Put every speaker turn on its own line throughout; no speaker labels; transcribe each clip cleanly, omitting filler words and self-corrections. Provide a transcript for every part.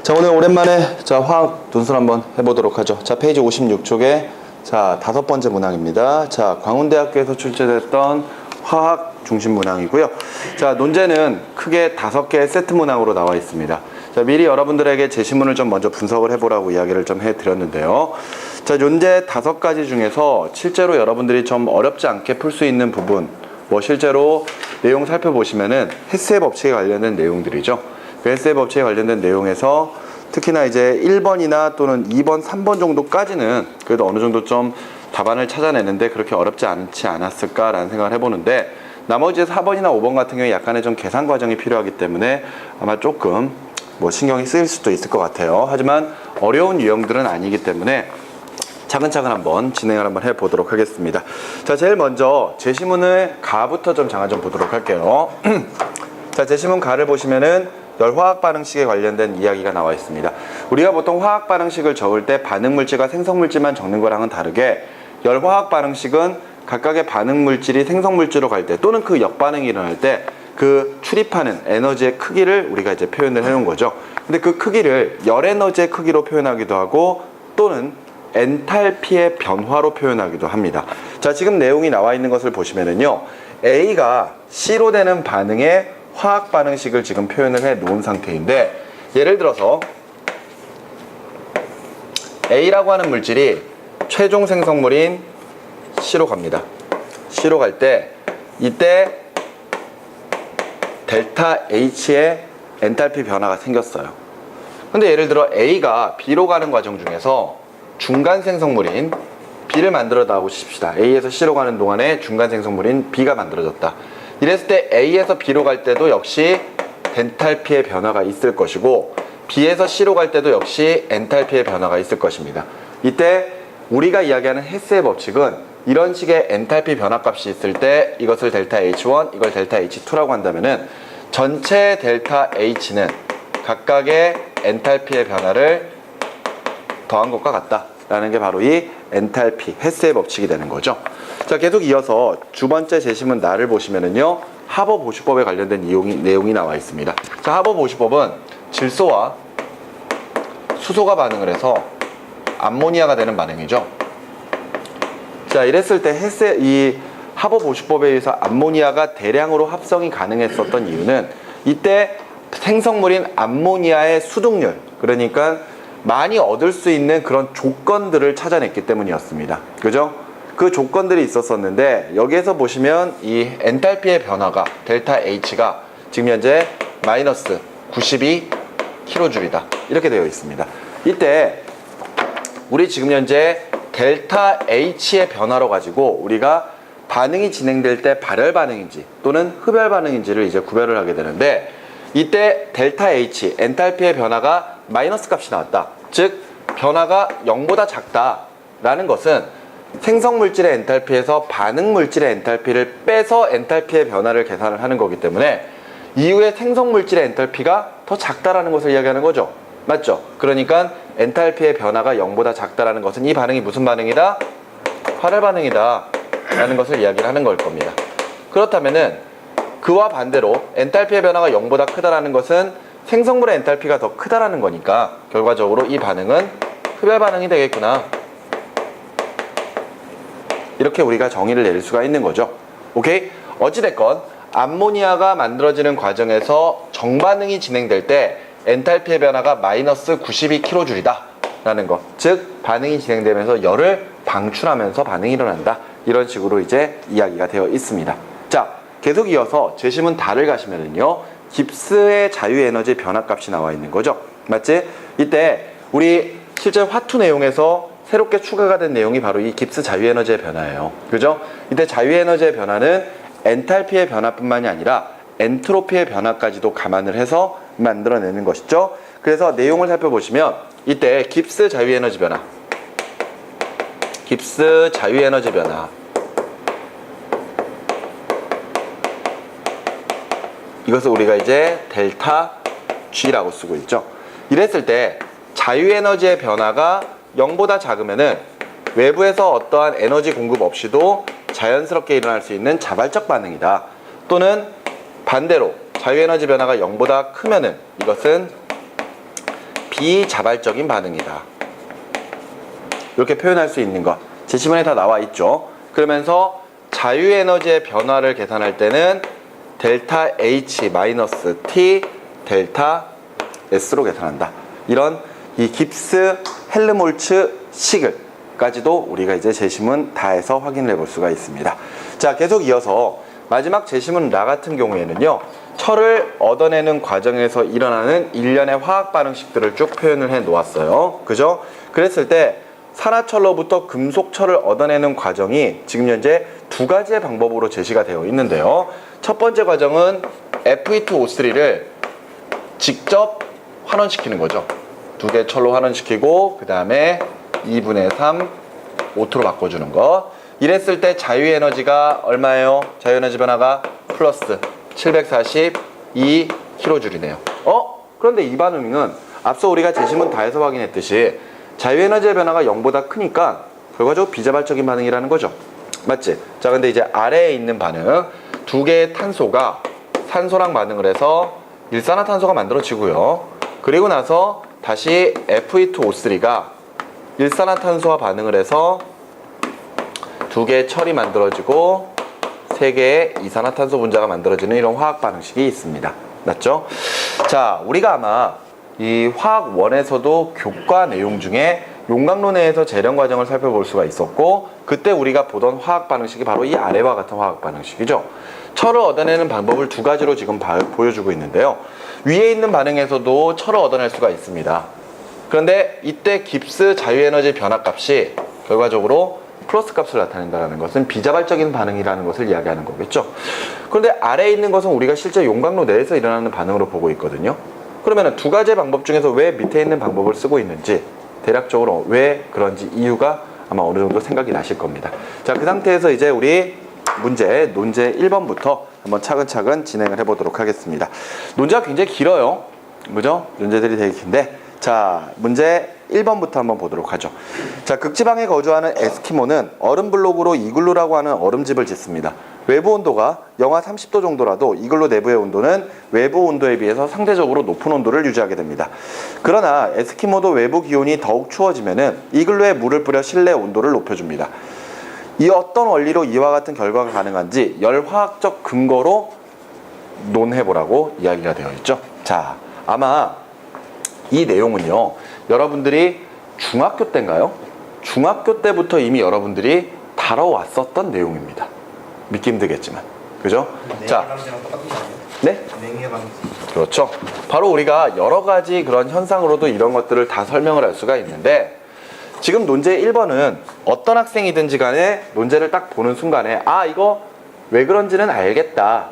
자, 오늘 오랜만에 화학 논술 한번 해보도록 하죠. 자, 페이지 56쪽에 자, 5번째 문항입니다. 자, 광운대학교에서 출제됐던 화학 중심 문항이고요. 자, 논제는 크게 5개의 세트 문항으로 나와 있습니다. 자, 미리 여러분들에게 제시문을 좀 먼저 분석을 해보라고 이야기를 좀 해드렸는데요. 자, 논제 5가지 중에서 실제로 여러분들이 좀 어렵지 않게 풀 수 있는 부분, 실제로 내용 살펴보시면은 헤스의 법칙에 관련된 내용들이죠. 그 헤스의 법칙에 관련된 내용에서 특히나 이제 1번이나 또는 2번, 3번 정도까지는 그래도 어느 정도 좀 답안을 찾아내는데 그렇게 어렵지 않지 않았을까라는 생각을 해보는데, 나머지 4번이나 5번 같은 경우에 약간의 좀 계산 과정이 필요하기 때문에 아마 조금 신경이 쓰일 수도 있을 것 같아요. 하지만 어려운 유형들은 아니기 때문에 차근차근 한번 진행을 한번 해보도록 하겠습니다. 자, 제일 먼저 제시문의 가부터 좀 잠깐 좀 보도록 할게요. 자, 제시문 가를 보시면은 열화학 반응식에 관련된 이야기가 나와 있습니다. 우리가 보통 화학 반응식을 적을 때 반응물질과 생성물질만 적는 거랑은 다르게 열화학 반응식은 각각의 반응물질이 생성물질로 갈 때 또는 그 역반응이 일어날 때 그 출입하는 에너지의 크기를 우리가 이제 표현을 해놓은 거죠. 근데 그 크기를 열에너지의 크기로 표현하기도 하고 또는 엔탈피의 변화로 표현하기도 합니다. 자, 지금 내용이 나와 있는 것을 보시면은요, A가 C로 되는 반응의 화학 반응식을 지금 표현을 해 놓은 상태인데, 예를 들어서 A라고 하는 물질이 최종 생성물인 C로 갑니다. C로 갈 때 이때 델타 H의 엔탈피 변화가 생겼어요. 근데 예를 들어 A가 B로 가는 과정 중에서 중간 생성물인 B를 만들어다고 칩시다. A에서 C로 가는 동안에 중간 생성물인 B가 만들어졌다. 이랬을 때 A에서 B로 갈 때도 역시 엔탈피의 변화가 있을 것이고, B에서 C로 갈 때도 역시 엔탈피의 변화가 있을 것입니다. 이때 우리가 이야기하는 헤스의 법칙은 이런 식의 엔탈피 변화값이 있을 때 이것을 델타 H1, 이걸 델타 H2라고 한다면은 전체 델타 H는 각각의 엔탈피의 변화를 더한 것과 같다라는 게 바로 이 엔탈피, 헤스의 법칙이 되는 거죠. 자, 계속 이어서 두 번째 제시문 나를 보시면은요, 하버 보시법에 관련된 내용이 나와 있습니다. 자, 하버 보시법은 질소와 수소가 반응을 해서 암모니아가 되는 반응이죠. 자, 이랬을 때 이 하버 보시법에 의해서 암모니아가 대량으로 합성이 가능했었던 이유는 이때 생성물인 암모니아의 수독률, 그러니까 많이 얻을 수 있는 그런 조건들을 찾아냈기 때문이었습니다. 그죠? 그 조건들이 있었었는데, 여기에서 보시면 이 엔탈피의 변화가 델타 H가 지금 현재 마이너스 92kJ이다 이렇게 되어 있습니다. 이때 우리 지금 현재 델타 H의 변화로 가지고 우리가 반응이 진행될 때 발열 반응인지 또는 흡열 반응인지를 이제 구별을 하게 되는데, 이때 델타 H 엔탈피의 변화가 마이너스 값이 나왔다. 즉 변화가 0보다 작다라는 것은 생성물질의 엔탈피에서 반응물질의 엔탈피를 빼서 엔탈피의 변화를 계산을 하는 거기 때문에 이후에 생성물질의 엔탈피가 더 작다라는 것을 이야기하는 거죠. 맞죠? 그러니까 엔탈피의 변화가 0보다 작다라는 것은 이 반응이 무슨 반응이다? 활열 반응이다 라는 것을 이야기를 하는 걸 겁니다. 그렇다면은 그와 반대로 엔탈피의 변화가 0보다 크다라는 것은 생성물의 엔탈피가 더 크다라는 거니까 결과적으로 이 반응은 흡열 반응이 되겠구나, 이렇게 우리가 정의를 내릴 수가 있는 거죠. 오케이? 어찌됐건 암모니아가 만들어지는 과정에서 정반응이 진행될 때 엔탈피의 변화가 마이너스 92kJ이다 라는 것, 즉 반응이 진행되면서 열을 방출하면서 반응이 일어난다, 이런 식으로 이제 이야기가 되어 있습니다. 자, 계속 이어서 제시문 다를 가시면은요, 깁스의 자유에너지 변화값이 나와 있는 거죠. 맞지? 이때 우리 실제 화투 내용에서 새롭게 추가가 된 내용이 바로 이 깁스 자유에너지의 변화예요. 그죠? 이때 자유에너지의 변화는 엔탈피의 변화뿐만이 아니라 엔트로피의 변화까지도 감안을 해서 만들어내는 것이죠. 그래서 내용을 살펴보시면 이때 깁스 자유에너지 변화, 깁스 자유에너지 변화, 이것을 우리가 이제 델타 G라고 쓰고 있죠. 이랬을 때 자유에너지의 변화가 0보다 작으면은 외부에서 어떠한 에너지 공급 없이도 자연스럽게 일어날 수 있는 자발적 반응이다. 또는 반대로 자유에너지 변화가 0보다 크면은 이것은 비자발적인 반응이다. 이렇게 표현할 수 있는 것. 제시문에 다 나와 있죠. 그러면서 자유에너지의 변화를 계산할 때는 델타 H 마이너스 T 델타 S로 계산한다. 이런 이 깁스 헬름홀츠 식을까지도 우리가 이제 제시문 다해서 확인을 해볼 수가 있습니다. 자, 계속 이어서 마지막 제시문 라 같은 경우에는요, 철을 얻어내는 과정에서 일어나는 일련의 화학 반응식들을 쭉 표현을 해 놓았어요. 그죠? 그랬을 때 산화철로부터 금속철을 얻어내는 과정이 지금 현재 두 가지의 방법으로 제시가 되어 있는데요. 첫 번째 과정은 Fe2O3를 직접 환원시키는 거죠. 두 개 철로 환원시키고 그 다음에 2분의 3 O2로 바꿔주는 거. 이랬을 때 자유에너지가 얼마예요? 자유에너지 변화가 플러스 742kJ이네요. 그런데 이 반응은 앞서 우리가 제시문 다해서 확인했듯이 자유에너지의 변화가 0보다 크니까 결과적으로 비자발적인 반응이라는 거죠. 맞지? 자, 근데 이제 아래에 있는 반응, 두 개의 탄소가 산소랑 반응을 해서 일산화탄소가 만들어지고요. 그리고 나서 다시 Fe2O3가 일산화탄소와 반응을 해서 두 개의 철이 만들어지고 세 개의 이산화탄소 분자가 만들어지는 이런 화학 반응식이 있습니다. 맞죠? 자, 우리가 아마 이 화학 1에서도 교과 내용 중에 용광로내에서 재련 과정을 살펴볼 수가 있었고, 그때 우리가 보던 화학 반응식이 바로 이 아래와 같은 화학 반응식이죠. 철을 얻어내는 방법을 두 가지로 지금 보여주고 있는데요. 위에 있는 반응에서도 철을 얻어낼 수가 있습니다. 그런데 이때 깁스 자유에너지 변화값이 결과적으로 플러스 값을 나타낸다는 것은 비자발적인 반응이라는 것을 이야기하는 거겠죠. 그런데 아래에 있는 것은 우리가 실제 용광로 내에서 일어나는 반응으로 보고 있거든요. 그러면 두 가지의 방법 중에서 왜 밑에 있는 방법을 쓰고 있는지, 대략적으로 왜 그런지 이유가 아마 어느 정도 생각이 나실 겁니다. 자, 그 상태에서 이제 우리 논제 1번부터 한번 차근차근 진행을 해보도록 하겠습니다. 논제가 굉장히 길어요. 그죠? 문제들이 되게 긴데, 자, 문제 1번부터 한번 보도록 하죠. 자, 극지방에 거주하는 에스키모는 얼음 블록으로 이글루라고 하는 얼음집을 짓습니다. 외부 온도가 영하 30도 정도라도 이글루 내부의 온도는 외부 온도에 비해서 상대적으로 높은 온도를 유지하게 됩니다. 그러나 에스키모도 외부 기온이 더욱 추워지면은 이글루에 물을 뿌려 실내 온도를 높여줍니다. 이 어떤 원리로 이와 같은 결과가 가능한지 열화학적 근거로 논해보라고 이야기가 되어 있죠. 자, 아마 이 내용은요, 여러분들이 중학교 때인가요? 중학교 때부터 이미 여러분들이 다뤄왔었던 내용입니다. 믿기 힘들겠지만, 그죠? 자, 네? 그렇죠. 바로 우리가 여러 가지 그런 현상으로도 이런 것들을 다 설명을 할 수가 있는데, 지금 논제 1번은 어떤 학생이든지 간에 논제를 딱 보는 순간에 이거 왜 그런지는 알겠다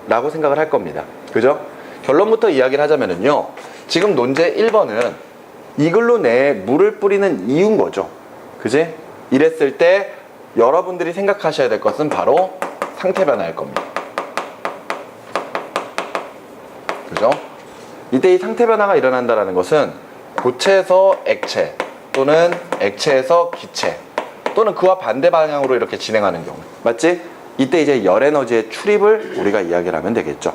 라고 생각을 할 겁니다. 그죠? 결론부터 이야기를 하자면요, 지금 논제 1번은 이글루 내에 물을 뿌리는 이유인 거죠. 그지? 이랬을 때 여러분들이 생각하셔야 될 것은 바로 상태 변화일 겁니다. 그죠? 이때 이 상태 변화가 일어난다는 것은 고체에서 액체, 또는 액체에서 기체, 또는 그와 반대 방향으로 이렇게 진행하는 경우, 맞지? 이때 이제 열 에너지의 출입을 우리가 이야기를 하면 되겠죠.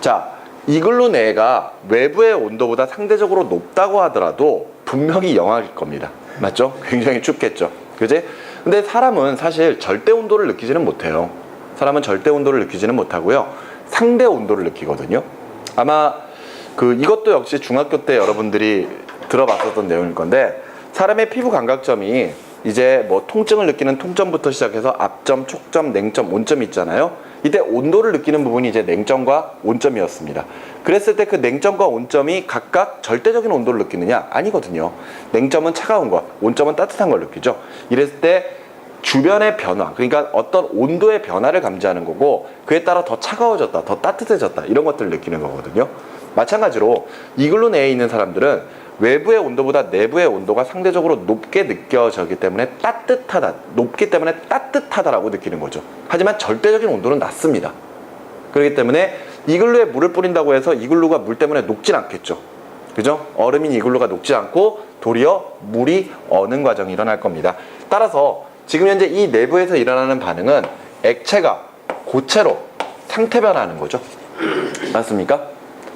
자, 이글루 내가 외부의 온도보다 상대적으로 높다고 하더라도 분명히 영하일 겁니다. 맞죠? 굉장히 춥겠죠. 그지? 근데 사람은 사실 절대 온도를 느끼지는 못해요. 사람은 절대 온도를 느끼지는 못하고요, 상대 온도를 느끼거든요. 아마 이것도 역시 중학교 때 여러분들이 들어봤었던 내용일 건데, 사람의 피부 감각점이 이제 뭐 통증을 느끼는 통점부터 시작해서 앞점, 촉점, 냉점, 온점이 있잖아요. 이때 온도를 느끼는 부분이 이제 냉점과 온점이었습니다. 그랬을 때 그 냉점과 온점이 각각 절대적인 온도를 느끼느냐? 아니거든요. 냉점은 차가운 것, 온점은 따뜻한 걸 느끼죠. 이랬을 때 주변의 변화, 그러니까 어떤 온도의 변화를 감지하는 거고, 그에 따라 더 차가워졌다, 더 따뜻해졌다, 이런 것들을 느끼는 거거든요. 마찬가지로 이글루 내에 있는 사람들은 외부의 온도보다 내부의 온도가 상대적으로 높게 느껴지기 때문에 따뜻하다, 높기 때문에 따뜻하다라고 느끼는 거죠. 하지만 절대적인 온도는 낮습니다. 그렇기 때문에 이글루에 물을 뿌린다고 해서 이글루가 물 때문에 녹진 않겠죠. 그죠? 얼음인 이글루가 녹지 않고 도리어 물이 어는 과정이 일어날 겁니다. 따라서 지금 현재 이 내부에서 일어나는 반응은 액체가 고체로 상태 변화하는 거죠. 맞습니까?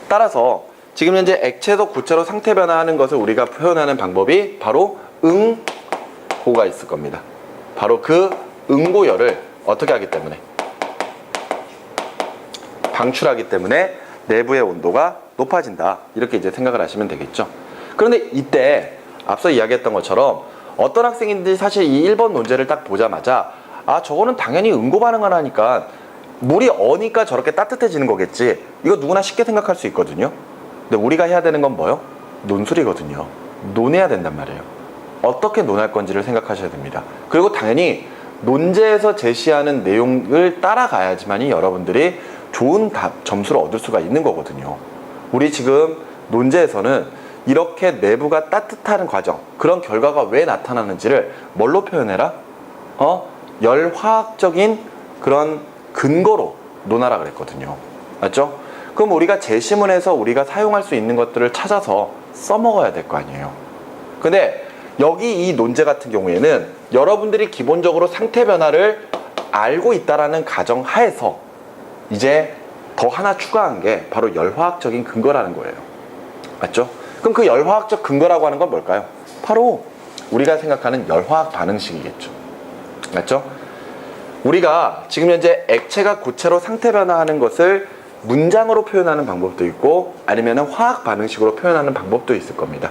따라서 지금 현재 액체에서 고체로 상태 변화하는 것을 우리가 표현하는 방법이 바로 응고가 있을 겁니다. 바로 그 응고열을 어떻게 하기 때문에? 방출하기 때문에 내부의 온도가 높아진다. 이렇게 이제 생각을 하시면 되겠죠. 그런데 이때 앞서 이야기했던 것처럼 어떤 학생인지 사실 이 1번 논제를 딱 보자마자 아, 저거는 당연히 응고 반응을 하니까 물이 어니까 저렇게 따뜻해지는 거겠지. 이거 누구나 쉽게 생각할 수 있거든요. 근데 우리가 해야 되는 건 뭐요? 논술이거든요. 논해야 된단 말이에요. 어떻게 논할 건지를 생각하셔야 됩니다. 그리고 당연히 논제에서 제시하는 내용을 따라가야지만이 여러분들이 좋은 점수를 얻을 수가 있는 거거든요. 우리 지금 논제에서는 이렇게 내부가 따뜻하는 과정, 그런 결과가 왜 나타나는지를 뭘로 표현해라? 열화학적인 그런 근거로 논하라 그랬거든요. 맞죠? 그럼 우리가 제시문에서 우리가 사용할 수 있는 것들을 찾아서 써먹어야 될 거 아니에요. 근데 여기 이 논제 같은 경우에는 여러분들이 기본적으로 상태 변화를 알고 있다라는 가정 하에서 이제 더 하나 추가한 게 바로 열화학적인 근거라는 거예요. 맞죠? 그럼 그 열화학적 근거라고 하는 건 뭘까요? 바로 우리가 생각하는 열화학 반응식이겠죠. 맞죠? 우리가 지금 현재 액체가 고체로 상태 변화하는 것을 문장으로 표현하는 방법도 있고 아니면 화학 반응식으로 표현하는 방법도 있을 겁니다.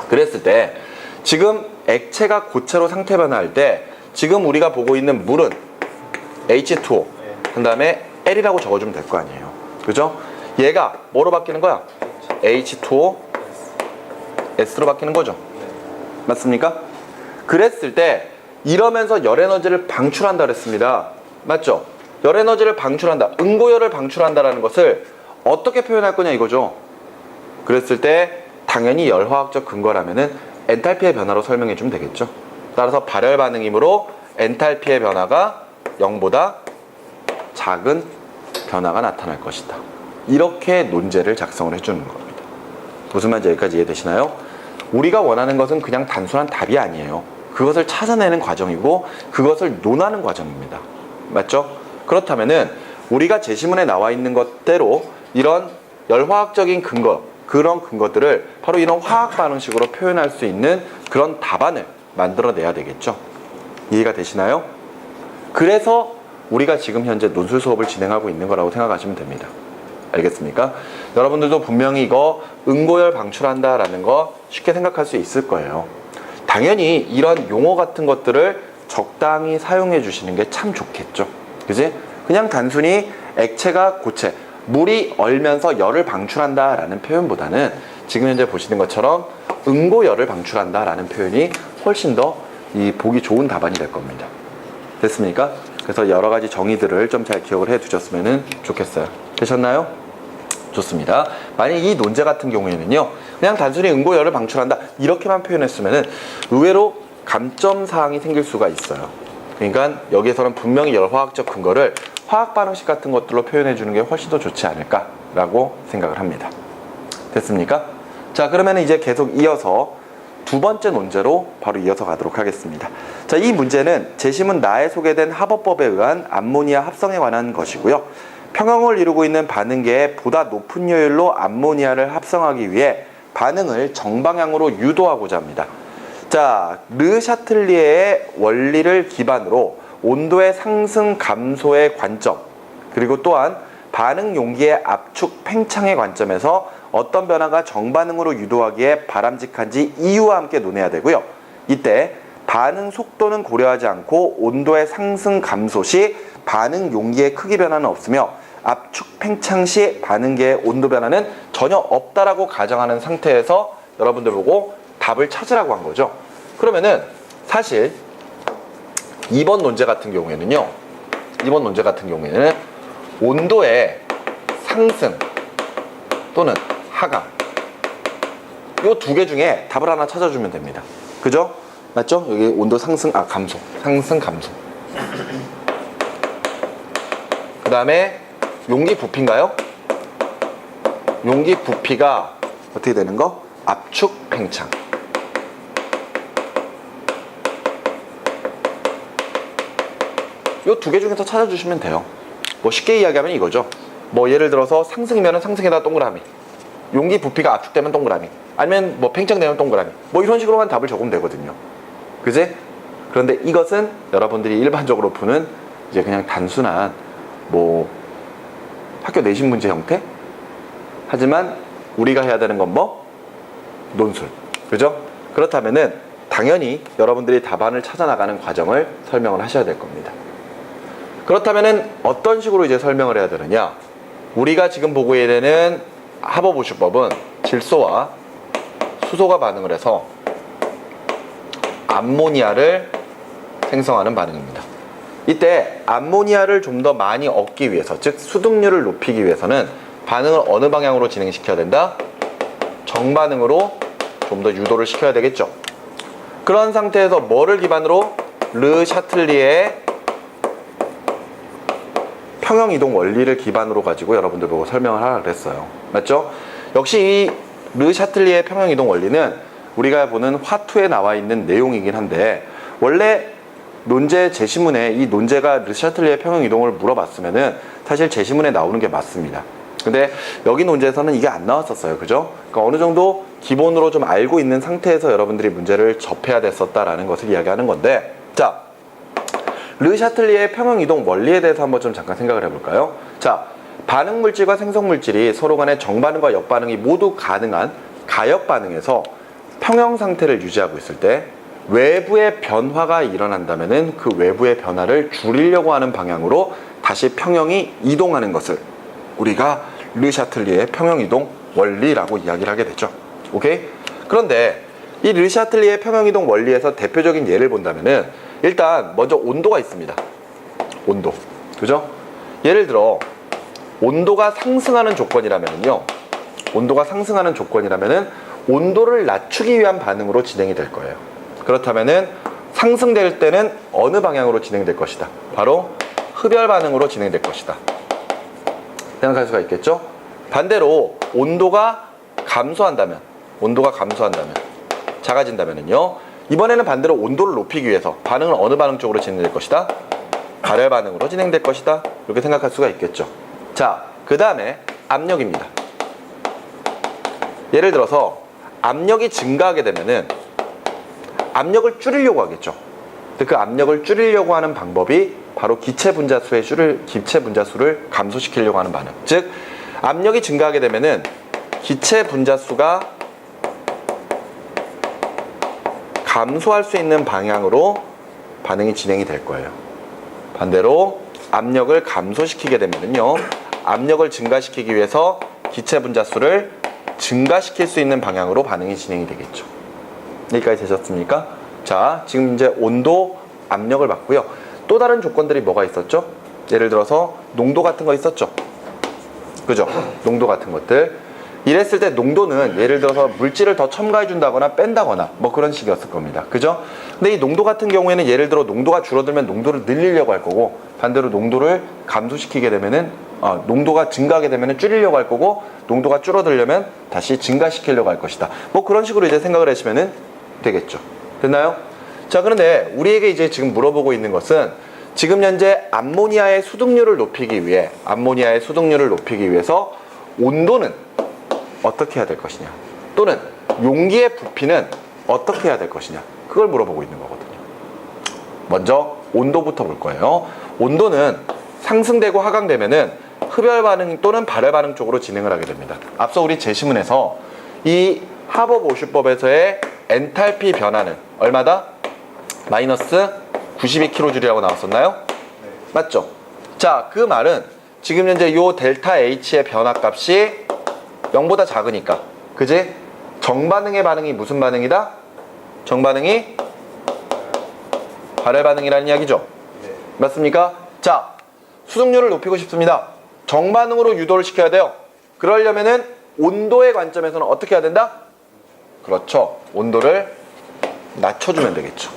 그랬을 때 지금 액체가 고체로 상태 변화할 때 지금 우리가 보고 있는 물은 H2O 그 다음에 L이라고 적어주면 될 거 아니에요. 그죠? 얘가 뭐로 바뀌는 거야? H2O S로 바뀌는 거죠. 맞습니까? 그랬을 때 이러면서 열에너지를 방출한다 그랬습니다. 맞죠? 열에너지를 방출한다. 응고열을 방출한다라는 것을 어떻게 표현할 거냐 이거죠. 그랬을 때 당연히 열화학적 근거라면은 엔탈피의 변화로 설명해 주면 되겠죠. 따라서 발열 반응이므로 엔탈피의 변화가 0보다 작은 변화가 나타날 것이다. 이렇게 논제를 작성을 해주는 겁니다. 무슨 말인지 여기까지 이해되시나요? 우리가 원하는 것은 그냥 단순한 답이 아니에요. 그것을 찾아내는 과정이고 그것을 논하는 과정입니다. 맞죠? 그렇다면은 우리가 제시문에 나와 있는 것대로 이런 열화학적인 근거, 그런 근거들을 바로 이런 화학 반응식으로 표현할 수 있는 그런 답안을 만들어내야 되겠죠. 이해가 되시나요? 그래서 우리가 지금 현재 논술 수업을 진행하고 있는 거라고 생각하시면 됩니다. 알겠습니까? 여러분들도 분명히 이거 응고열 방출한다라는 거 쉽게 생각할 수 있을 거예요. 당연히 이런 용어 같은 것들을 적당히 사용해 주시는 게 참 좋겠죠. 그지? 그냥 단순히 액체가 고체, 물이 얼면서 열을 방출한다 라는 표현보다는 지금 현재 보시는 것처럼 응고열을 방출한다 라는 표현이 훨씬 더 보기 좋은 답안이 될 겁니다. 됐습니까? 그래서 여러 가지 정의들을 좀 잘 기억을 해 두셨으면 좋겠어요. 되셨나요? 좋습니다. 만약 이 논제 같은 경우에는요, 그냥 단순히 응고열을 방출한다 이렇게만 표현했으면 의외로 감점사항이 생길 수가 있어요. 그러니까 여기에서는 분명히 열화학적 근거를 화학 반응식 같은 것들로 표현해 주는 게 훨씬 더 좋지 않을까라고 생각을 합니다. 됐습니까? 자, 그러면 이제 계속 이어서 두 번째 논제로 바로 이어서 가도록 하겠습니다. 자, 이 문제는 제시문 나에 소개된 하버법에 의한 암모니아 합성에 관한 것이고요. 평형을 이루고 있는 반응계에 보다 높은 효율로 암모니아를 합성하기 위해 반응을 정방향으로 유도하고자 합니다. 자, 르 샤틀리에의 원리를 기반으로 온도의 상승 감소의 관점, 그리고 또한 반응 용기의 압축 팽창의 관점에서 어떤 변화가 정반응으로 유도하기에 바람직한지 이유와 함께 논해야 되고요. 이때 반응 속도는 고려하지 않고 온도의 상승 감소 시 반응 용기의 크기 변화는 없으며 압축 팽창 시 반응계의 온도 변화는 전혀 없다라고 가정하는 상태에서 여러분들 보고 답을 찾으라고 한 거죠. 그러면은 사실 2번 논제 같은 경우에는요, 2번 논제 같은 경우에는 온도의 상승 또는 하강, 이 두 개 중에 답을 하나 찾아주면 됩니다. 그죠? 맞죠? 여기 온도 상승, 감소, 상승, 감소. 그 다음에 용기 부피인가요? 용기 부피가 어떻게 되는 거? 압축 팽창. 이 두 개 중에서 찾아주시면 돼요. 뭐 쉽게 이야기하면 이거죠. 뭐 예를 들어서 상승이면 상승에다 동그라미, 용기 부피가 압축되면 동그라미, 아니면 뭐 팽창되면 동그라미, 뭐 이런 식으로만 답을 적으면 되거든요. 그지? 그런데 이것은 여러분들이 일반적으로 푸는 이제 그냥 단순한 뭐 학교 내신 문제 형태? 하지만 우리가 해야 되는 건 뭐? 논술. 그죠? 그렇다면은 당연히 여러분들이 답안을 찾아 나가는 과정을 설명을 하셔야 될 겁니다. 그렇다면은 어떤 식으로 이제 설명을 해야 되느냐? 우리가 지금 보고 있는 합어보시법은 질소와 수소가 반응을 해서 암모니아를 생성하는 반응입니다. 이때 암모니아를 좀 더 많이 얻기 위해서, 즉 수득률을 높이기 위해서는 반응을 어느 방향으로 진행시켜야 된다? 정반응으로 좀 더 유도를 시켜야 되겠죠. 그런 상태에서 뭐를 기반으로? 르 샤틀리에의 평형이동 원리를 기반으로 가지고 여러분들 보고 설명을 하라 그랬어요. 맞죠? 역시 이 르 샤틀리에의 평형이동 원리는 우리가 보는 화투에 나와 있는 내용이긴 한데, 원래 논제 제시문에 이 논제가 르 샤틀리에의 평형이동을 물어봤으면은 사실 제시문에 나오는 게 맞습니다. 근데 여기 논제에서는 이게 안 나왔었어요. 그죠? 그러니까 어느 정도 기본으로 좀 알고 있는 상태에서 여러분들이 문제를 접해야 됐었다라는 것을 이야기하는 건데, 자, 르 샤틀리에의 평형이동 원리에 대해서 한번 좀 잠깐 생각을 해볼까요? 자, 반응물질과 생성물질이 서로 간의 정반응과 역반응이 모두 가능한 가역반응에서 평형 상태를 유지하고 있을 때 외부의 변화가 일어난다면은 그 외부의 변화를 줄이려고 하는 방향으로 다시 평형이 이동하는 것을 우리가 르 샤틀리에의 평형이동 원리라고 이야기를 하게 되죠. 오케이? 그런데 이 르 샤틀리에의 평형이동 원리에서 대표적인 예를 본다면은 일단 먼저 온도가 있습니다. 온도. 그죠? 예를 들어 온도가 상승하는 조건이라면요. 온도가 상승하는 조건이라면은 온도를 낮추기 위한 반응으로 진행이 될 거예요. 그렇다면은 상승될 때는 어느 방향으로 진행될 것이다? 바로 흡열 반응으로 진행될 것이다. 생각할 수가 있겠죠? 반대로 온도가 감소한다면, 작아진다면은요, 이번에는 반대로 온도를 높이기 위해서 반응은 어느 반응 쪽으로 진행될 것이다? 발열 반응으로 진행될 것이다. 이렇게 생각할 수가 있겠죠. 자, 그 다음에 압력입니다. 예를 들어서 압력이 증가하게 되면은 압력을 줄이려고 하겠죠. 그 압력을 줄이려고 하는 방법이 바로 기체 분자수를 감소시키려고 하는 반응. 즉, 압력이 증가하게 되면은 기체 분자수가 감소할 수 있는 방향으로 반응이 진행이 될 거예요. 반대로 압력을 감소시키게 되면은요, 압력을 증가시키기 위해서 기체 분자수를 증가시킬 수 있는 방향으로 반응이 진행이 되겠죠. 여기까지 되셨습니까? 자, 지금 이제 온도, 압력을 봤고요. 또 다른 조건들이 뭐가 있었죠? 예를 들어서 농도 같은 거 있었죠? 그죠? 농도 같은 것들. 이랬을 때 농도는 예를 들어서 물질을 더 첨가해 준다거나 뺀다거나 뭐 그런 식이었을 겁니다. 그죠? 근데 이 농도 같은 경우에는 예를 들어 농도가 줄어들면 농도를 늘리려고 할 거고, 반대로 농도를 감소시키게 되면은 농도가 증가하게 되면은 줄이려고 할 거고, 농도가 줄어들려면 다시 증가시키려고 할 것이다. 뭐 그런 식으로 이제 생각을 하시면은 되겠죠. 됐나요? 자, 그런데 우리에게 이제 지금 물어보고 있는 것은 지금 현재 암모니아의 수득률을 높이기 위해서 온도는 어떻게 해야 될 것이냐, 또는 용기의 부피는 어떻게 해야 될 것이냐, 그걸 물어보고 있는 거거든요. 먼저 온도부터 볼 거예요. 온도는 상승되고 하강되면은 흡열 반응 또는 발열 반응 쪽으로 진행을 하게 됩니다. 앞서 우리 제시문에서 이 하버보슈법에서의 엔탈피 변화는 얼마다? 마이너스 92kJ라고 나왔었나요? 네. 맞죠? 자, 그 말은 지금 현재 요 델타 H의 변화값이 0보다 작으니까, 그지? 정반응의 반응이 무슨 반응이다? 정반응이 발열 반응이라는 이야기죠? 네. 맞습니까? 자, 수득률을 높이고 싶습니다. 정반응으로 유도를 시켜야 돼요. 그러려면은 온도의 관점에서는 어떻게 해야 된다? 그렇죠. 온도를 낮춰주면 되겠죠.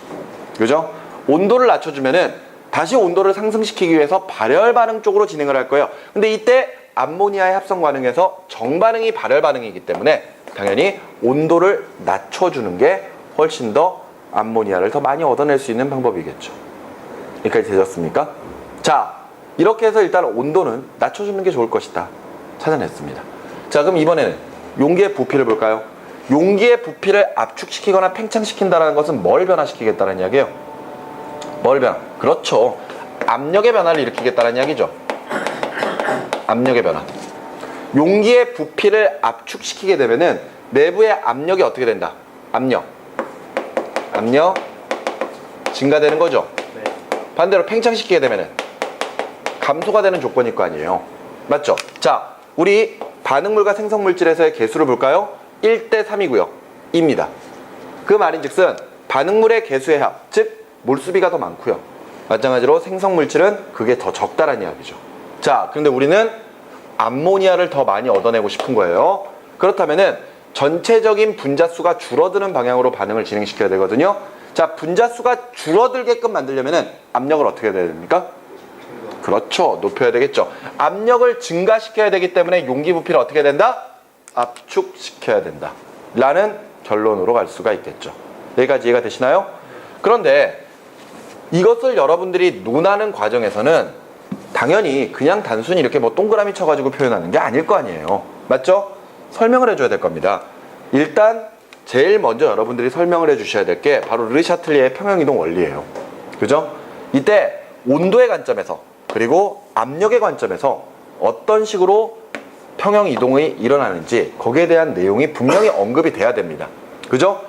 그죠? 온도를 낮춰주면은 다시 온도를 상승시키기 위해서 발열 반응 쪽으로 진행을 할 거예요. 근데 이때 암모니아의 합성 반응에서 정반응이 발열 반응이기 때문에 당연히 온도를 낮춰주는 게 훨씬 더 암모니아를 더 많이 얻어낼 수 있는 방법이겠죠. 여기까지 되셨습니까? 자, 이렇게 해서 일단 온도는 낮춰주는 게 좋을 것이다 찾아냈습니다. 자, 그럼 이번에는 용기의 부피를 볼까요? 용기의 부피를 압축시키거나 팽창시킨다는 것은 뭘 변화시키겠다는 이야기예요? 뭘 변화? 그렇죠. 압력의 변화를 일으키겠다는 이야기죠. 압력의 변화. 용기의 부피를 압축시키게 되면은 내부의 압력이 어떻게 된다? 압력 증가되는 거죠.
네.
반대로 팽창시키게 되면은 감소가 되는 조건일 거 아니에요. 맞죠? 자, 우리 반응물과 생성물질에서의 개수를 볼까요? 1대 3이고요. 입니다. 그 말인즉슨 반응물의 개수의 합, 즉 몰수비가 더 많고요. 마찬가지로 생성물질은 그게 더 적다라는 이야기죠. 자, 그런데 우리는 암모니아를 더 많이 얻어내고 싶은 거예요. 그렇다면은 전체적인 분자수가 줄어드는 방향으로 반응을 진행시켜야 되거든요. 자, 분자수가 줄어들게끔 만들려면은 압력을 어떻게 해야 됩니까? 그렇죠. 높여야 되겠죠. 압력을 증가시켜야 되기 때문에 용기 부피를 어떻게 된다? 압축시켜야 된다. 라는 결론으로 갈 수가 있겠죠. 여기까지 이해가 되시나요? 그런데 이것을 여러분들이 논하는 과정에서는 당연히 그냥 단순히 이렇게 뭐 동그라미 쳐가지고 표현하는 게 아닐 거 아니에요. 맞죠? 설명을 해줘야 될 겁니다. 일단 제일 먼저 여러분들이 설명을 해주셔야 될 게 바로 르샤틀리의 평형이동 원리예요. 그죠? 이때 온도의 관점에서 그리고 압력의 관점에서 어떤 식으로 평형이동이 일어나는지 거기에 대한 내용이 분명히 언급이 돼야 됩니다. 그죠?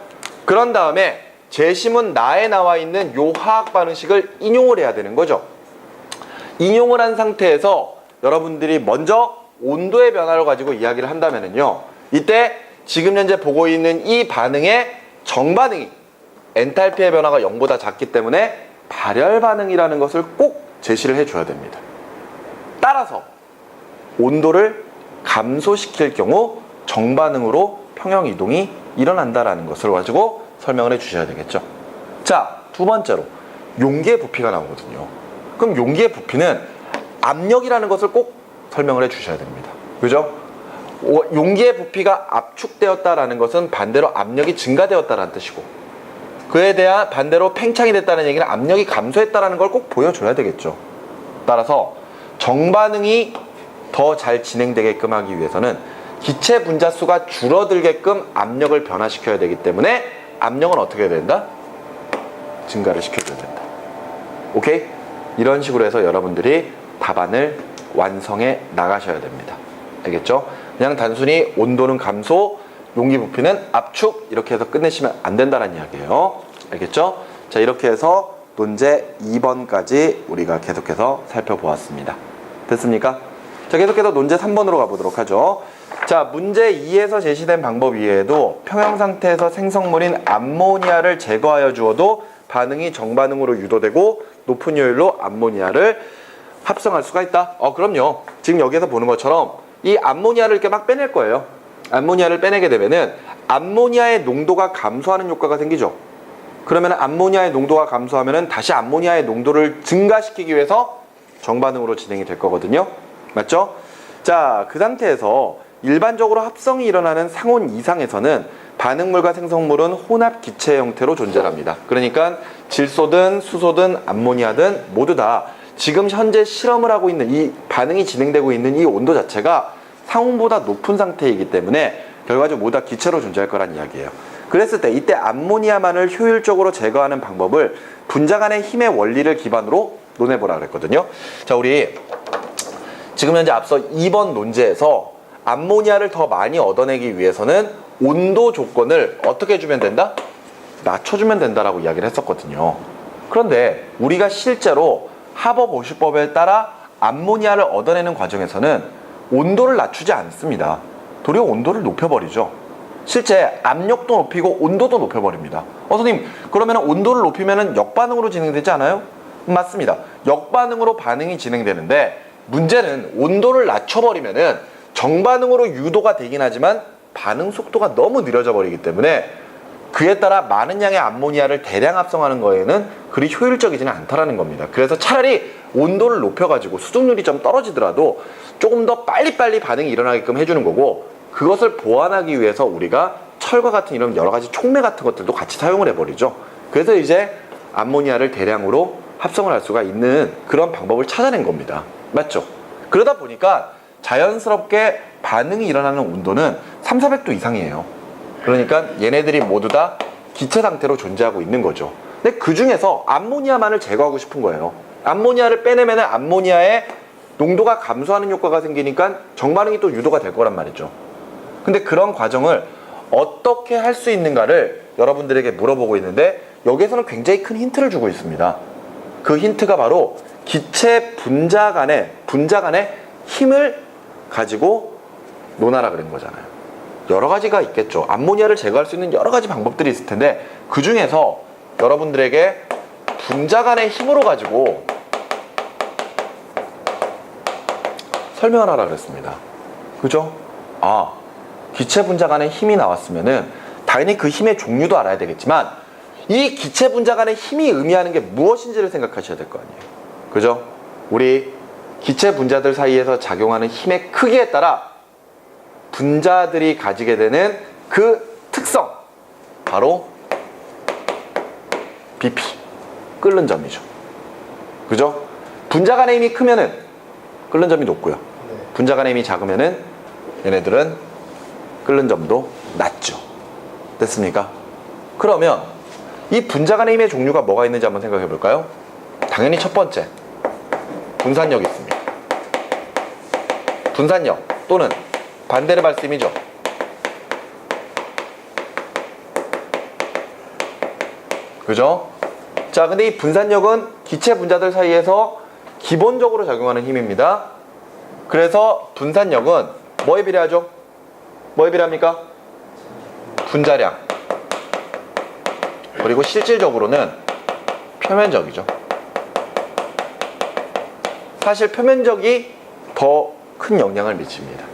그런 다음에 제시문 나에 나와 있는 요 화학 반응식을 인용을 해야 되는 거죠. 인용을 한 상태에서 여러분들이 먼저 온도의 변화를 가지고 이야기를 한다면요, 이때 지금 현재 보고 있는 이 반응의 정반응이 엔탈피의 변화가 0보다 작기 때문에 발열 반응이라는 것을 꼭 제시를 해줘야 됩니다. 따라서 온도를 감소시킬 경우 정반응으로 평형 이동이 일어난다라는 것을 가지고 설명을 해주셔야 되겠죠. 자, 두 번째로 용기의 부피가 나오거든요. 그럼 용기의 부피는 압력이라는 것을 꼭 설명을 해주셔야 됩니다. 그죠? 용기의 부피가 압축되었다라는 것은 반대로 압력이 증가되었다라는 뜻이고, 그에 대한 반대로 팽창이 됐다는 얘기는 압력이 감소했다라는 걸 꼭 보여줘야 되겠죠. 따라서 정반응이 더 잘 진행되게끔 하기 위해서는 기체 분자수가 줄어들게끔 압력을 변화시켜야 되기 때문에 압력은 어떻게 해야 된다? 증가를 시켜줘야 된다. 오케이? 이런 식으로 해서 여러분들이 답안을 완성해 나가셔야 됩니다. 알겠죠? 그냥 단순히 온도는 감소, 용기 부피는 압축 이렇게 해서 끝내시면 안 된다는 이야기예요. 알겠죠? 자, 이렇게 해서 논제 2번까지 우리가 계속해서 살펴보았습니다. 됐습니까? 자, 계속해서 논제 3번으로 가보도록 하죠. 자, 문제 2에서 제시된 방법 이외에도 평형 상태에서 생성물인 암모니아를 제거하여 주어도 반응이 정반응으로 유도되고 높은 효율로 암모니아를 합성할 수가 있다. 그럼요. 지금 여기에서 보는 것처럼 이 암모니아를 이렇게 막 빼낼 거예요. 암모니아를 빼내게 되면은 암모니아의 농도가 감소하는 효과가 생기죠. 그러면 암모니아의 농도가 감소하면은 다시 암모니아의 농도를 증가시키기 위해서 정반응으로 진행이 될 거거든요. 맞죠? 자, 그 상태에서 일반적으로 합성이 일어나는 상온 이상에서는 반응물과 생성물은 혼합 기체 형태로 존재합니다. 그러니까 질소든 수소든 암모니아든 모두 다 지금 현재 실험을 하고 있는 이 반응이 진행되고 있는 이 온도 자체가 상온보다 높은 상태이기 때문에 결과적으로 모두 다 기체로 존재할 거란 이야기예요. 그랬을 때 이때 암모니아만을 효율적으로 제거하는 방법을 분자 간의 힘의 원리를 기반으로 논해보라 그랬거든요. 자, 우리 지금 현재 앞서 2번 논제에서 암모니아를 더 많이 얻어내기 위해서는 온도 조건을 어떻게 해주면 된다? 낮춰주면 된다라고 이야기를 했었거든요. 그런데 우리가 실제로 하버 보시법에 따라 암모니아를 얻어내는 과정에서는 온도를 낮추지 않습니다. 도리어 온도를 높여버리죠. 실제 압력도 높이고 온도도 높여버립니다. 선생님, 그러면 온도를 높이면 역반응으로 진행되지 않아요? 맞습니다. 역반응으로 반응이 진행되는데 문제는 온도를 낮춰버리면은 정반응으로 유도가 되긴 하지만 반응 속도가 너무 느려져 버리기 때문에 그에 따라 많은 양의 암모니아를 대량 합성하는 거에는 그리 효율적이지는 않다라는 겁니다. 그래서 차라리 온도를 높여가지고 수증률이 좀 떨어지더라도 조금 더 빨리빨리 반응이 일어나게끔 해주는 거고, 그것을 보완하기 위해서 우리가 철과 같은 이런 여러 가지 촉매 같은 것들도 같이 사용을 해버리죠. 그래서 이제 암모니아를 대량으로 합성을 할 수가 있는 그런 방법을 찾아낸 겁니다. 맞죠? 그러다 보니까 자연스럽게 반응이 일어나는 온도는 3, 400도 이상이에요. 그러니까 얘네들이 모두 다 기체 상태로 존재하고 있는 거죠. 근데 그 중에서 암모니아만을 제거하고 싶은 거예요. 암모니아를 빼내면 암모니아의 농도가 감소하는 효과가 생기니까 정반응이 또 유도가 될 거란 말이죠. 근데 그런 과정을 어떻게 할 수 있는가를 여러분들에게 물어보고 있는데, 여기에서는 굉장히 큰 힌트를 주고 있습니다. 그 힌트가 바로 기체 분자 간의 힘을 가지고 논하라 그런 거잖아요. 여러 가지가 있겠죠. 암모니아를 제거할 수 있는 여러 가지 방법들이 있을 텐데, 그 중에서 여러분들에게 분자 간의 힘으로 가지고 설명을 하라 그랬습니다. 그죠? 기체 분자 간의 힘이 나왔으면은 당연히 그 힘의 종류도 알아야 되겠지만, 이 기체 분자 간의 힘이 의미하는 게 무엇인지를 생각하셔야 될 거 아니에요. 그죠? 우리 기체 분자들 사이에서 작용하는 힘의 크기에 따라 분자들이 가지게 되는 그 특성, 바로 BP, 끓는 점이죠. 그죠? 분자 간의 힘이 크면은 끓는 점이 높고요. 분자 간의 힘이 작으면은 얘네들은 끓는 점도 낮죠. 됐습니까? 그러면 이 분자 간의 힘의 종류가 뭐가 있는지 한번 생각해 볼까요? 당연히 첫 번째, 분산력이 있습니다. 분산력 또는 반데르발스 힘이죠. 그죠? 자, 근데 이 분산력은 기체 분자들 사이에서 기본적으로 작용하는 힘입니다. 그래서 분산력은 뭐에 비례하죠? 뭐에 비례합니까? 분자량. 그리고 실질적으로는 표면적이죠. 사실 표면적이 더 큰 영향을 미칩니다.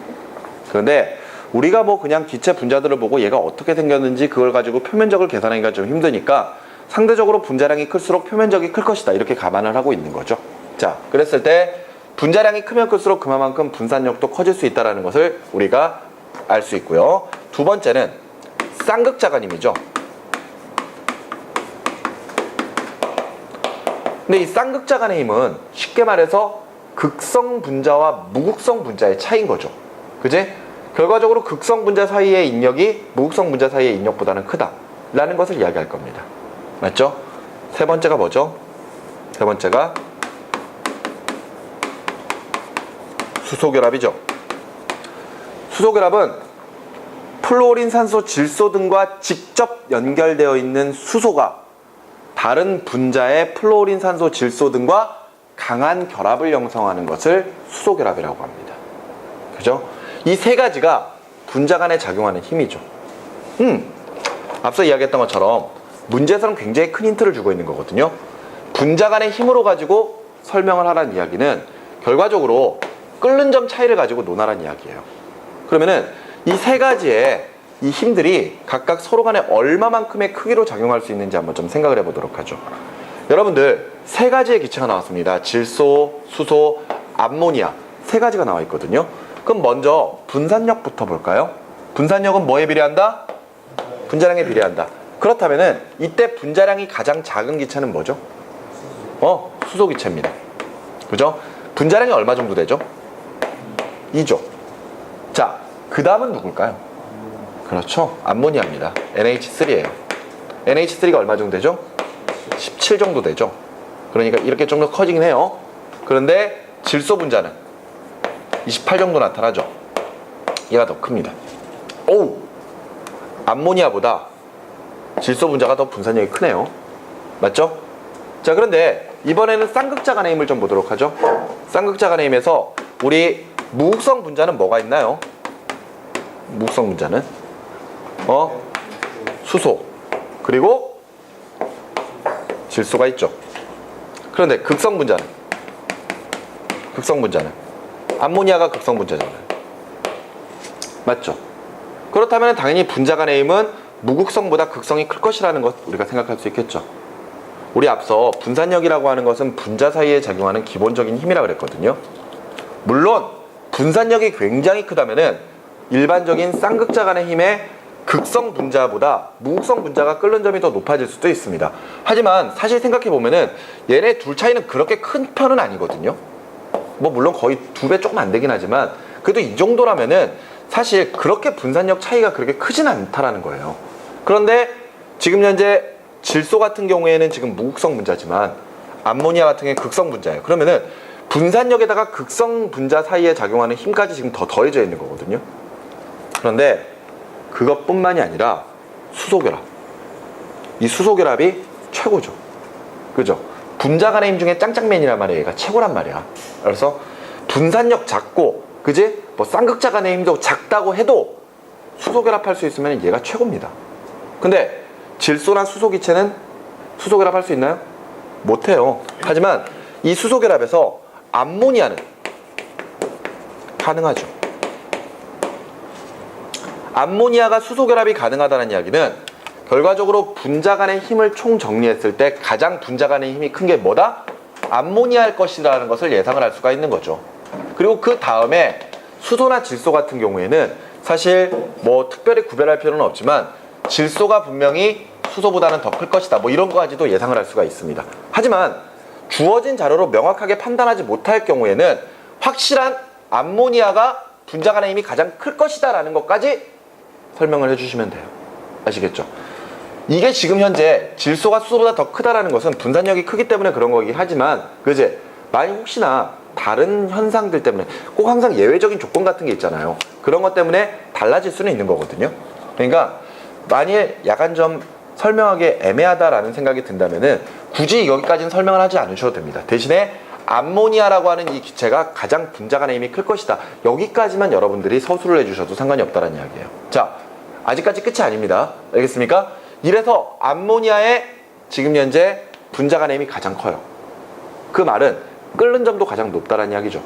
그런데 우리가 뭐 그냥 기체 분자들을 보고 얘가 어떻게 생겼는지 그걸 가지고 표면적을 계산하기가 좀 힘드니까 상대적으로 분자량이 클수록 표면적이 클 것이다, 이렇게 감안을 하고 있는 거죠. 자, 그랬을 때 분자량이 크면 클수록 그만큼 분산력도 커질 수 있다는 것을 우리가 알 수 있고요. 두 번째는 쌍극자간힘이죠. 근데 이 쌍극자간의 힘은 쉽게 말해서 극성 분자와 무극성 분자의 차이인 거죠. 그지? 결과적으로 극성 분자 사이의 인력이 무극성 분자 사이의 인력보다는 크다 라는 것을 이야기할 겁니다. 맞죠? 세 번째가 뭐죠? 세 번째가 수소결합이죠. 수소결합은 플로린, 산소, 질소 등과 직접 연결되어 있는 수소가 다른 분자의 플로린, 산소, 질소 등과 강한 결합을 형성하는 것을 수소결합이라고 합니다. 그죠? 이 세 가지가 분자 간에 작용하는 힘이죠. 앞서 이야기했던 것처럼 문제에서는 굉장히 큰 힌트를 주고 있는 거거든요. 분자 간의 힘으로 가지고 설명을 하라는 이야기는 결과적으로 끓는 점 차이를 가지고 논하라는 이야기예요. 그러면은 이 세 가지의 이 힘들이 각각 서로 간에 얼마만큼의 크기로 작용할 수 있는지 한번 좀 생각을 해보도록 하죠. 여러분들 세 가지의 기체가 나왔습니다. 질소, 수소, 암모니아, 세 가지가 나와 있거든요. 그럼 먼저 분산력부터 볼까요? 분산력은 뭐에 비례한다? 분자량에 비례한다. 그렇다면은 이때 분자량이 가장 작은 기체는 뭐죠? 수소 기체입니다. 그죠? 분자량이 얼마 정도 되죠? 2죠. 자, 그 다음은 누굴까요? 그렇죠. 암모니아입니다. NH3예요. NH3가 얼마 정도 되죠? 17 정도 되죠. 그러니까 이렇게 좀 더 커지긴 해요. 그런데 질소 분자는 28 정도 나타나죠. 얘가 더 큽니다. 암모니아보다 질소 분자가 더 분산력이 크네요. 맞죠? 자, 그런데 이번에는 쌍극자간의 힘을 좀 보도록 하죠. 쌍극자간의 힘에서 우리 무극성 분자는 뭐가 있나요? 무극성 분자는 수소 그리고 질소가 있죠. 그런데 극성 분자는 암모니아가 극성 분자잖아요. 맞죠? 그렇다면 당연히 분자 간의 힘은 무극성보다 극성이 클 것이라는 것 우리가 생각할 수 있겠죠. 우리 앞서 분산력이라고 하는 것은 분자 사이에 작용하는 기본적인 힘이라고 그랬거든요. 물론 분산력이 굉장히 크다면은 일반적인 쌍극자 간의 힘의 극성 분자보다 무극성 분자가 끓는 점이 더 높아질 수도 있습니다. 하지만 사실 생각해보면은 얘네 둘 차이는 그렇게 큰 편은 아니거든요. 뭐 물론 거의 2배 조금 안 되긴 하지만 그래도 이 정도라면은 사실 그렇게 분산력 차이가 그렇게 크진 않다라는 거예요. 그런데 지금 현재 질소 같은 경우에는 지금 무극성 분자지만 암모니아 같은 경우는 극성 분자예요. 그러면은 분산력에다가 극성 분자 사이에 작용하는 힘까지 지금 더 더해져 있는 거거든요. 그런데 그것뿐만이 아니라 수소결합. 이 수소결합이 최고죠. 그죠? 분자 간의 힘 중에 짱짱맨이란 말이야. 얘가 최고란 말이야. 그래서 분산력 작고, 그지? 뭐 쌍극자 간의 힘도 작다고 해도 수소결합할 수 있으면 얘가 최고입니다. 근데 질소나 수소기체는 수소결합할 수 있나요? 못해요. 하지만 이 수소결합에서 암모니아는 가능하죠. 암모니아가 수소결합이 가능하다는 이야기는 결과적으로 분자 간의 힘을 총 정리했을 때 가장 분자 간의 힘이 큰 게 뭐다? 암모니아일 것이라는 것을 예상을 할 수가 있는 거죠. 그리고 그 다음에 수소나 질소 같은 경우에는 사실 뭐 특별히 구별할 필요는 없지만 질소가 분명히 수소보다는 더 클 것이다. 뭐 이런 거까지도 예상을 할 수가 있습니다. 하지만 주어진 자료로 명확하게 판단하지 못할 경우에는 확실한 암모니아가 분자 간의 힘이 가장 클 것이다 라는 것까지 설명을 해주시면 돼요. 아시겠죠? 이게 지금 현재 질소가 수소보다 더 크다라는 것은 분산력이 크기 때문에 그런 거긴 하지만, 그제? 만약 혹시나 다른 현상들 때문에 꼭 항상 예외적인 조건 같은 게 있잖아요. 그런 것 때문에 달라질 수는 있는 거거든요. 그러니까 만일 약간 좀 설명하기 애매하다라는 생각이 든다면은 굳이 여기까지는 설명을 하지 않으셔도 됩니다. 대신에 암모니아라고 하는 이 기체가 가장 분자 간의 힘이 클 것이다. 여기까지만 여러분들이 서술을 해주셔도 상관이 없다는 이야기예요. 자, 아직까지 끝이 아닙니다. 알겠습니까? 이래서 암모니아의 지금 현재 분자 간의 힘이 가장 커요. 그 말은 끓는 점도 가장 높다는 이야기죠.